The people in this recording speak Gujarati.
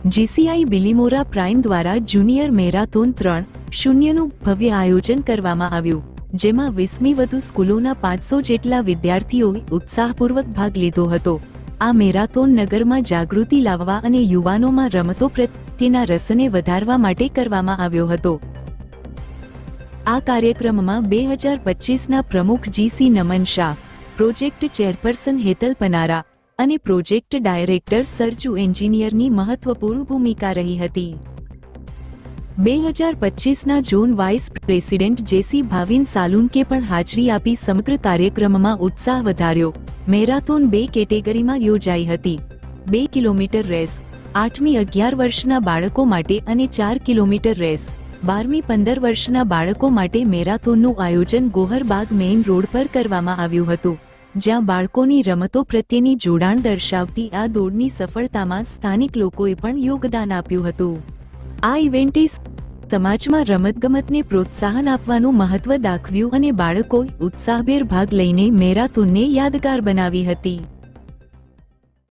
જીસીઆઈ બિલીમોરા પ્રાઇમ દ્વારા જુનિયર મેરાથોન 3.0નું ભવ્ય આયોજન કરવામાં આવ્યું, જેમાં 20મી વધુ સ્કૂલોના 500 જેટલા વિદ્યાર્થીઓએ ઉત્સાહપૂર્વક ભાગ લીધો હતો. આ મેરાથોન નગરમાં જાગૃતિ લાવવા અને યુવાનોમાં રમતો પ્રત્યેના રસને વધારવા માટે કરવામાં આવ્યો હતો. આ કાર્યક્રમમાં 2025ના પ્રમુખ જીસી નમન શાહ, પ્રોજેક્ટ ચેરપર્સન હેતલ પનારા અને પ્રોજેક્ટ ડાયરેક્ટર સરજુ એન્જિનિયરની મહત્વપૂર્ણ ભૂમિકા રહી હતી. 2025ના ઝોન વાઇસ પ્રેસિડેન્ટ જેસી ભાવિન સાલુંકે પણ હાજરી આપી સમગ્ર કાર્યક્રમમાં ઉત્સાહ વધાર્યો. મેરાથોન 2 કેટેગરીમાં યોજાઈ હતી: 2 કિલોમીટર રેસ 8મી 11 વર્ષના બાળકો માટે અને 4 કિલોમીટર રેસ 12મી 15 વર્ષના બાળકો માટે. મેરાથોનનું આયોજન ગોહરબાગ મેઇન રોડ પર કરવામાં આવ્યું હતું, જ્યાં બાળકોની રમતો પ્રત્યેની જોડાણ દર્શાવતી આ દોડની સફળતામાં સ્થાનિક લોકોએ પણ યોગદાન આપ્યું હતું. આ ઇવેન્ટે સમાજમાં રમતગમતને પ્રોત્સાહન આપવાનું મહત્વ દાખવ્યું અને બાળકોએ ઉત્સાહભેર ભાગ લઈને મેરાથોનને યાદગાર બનાવી હતી.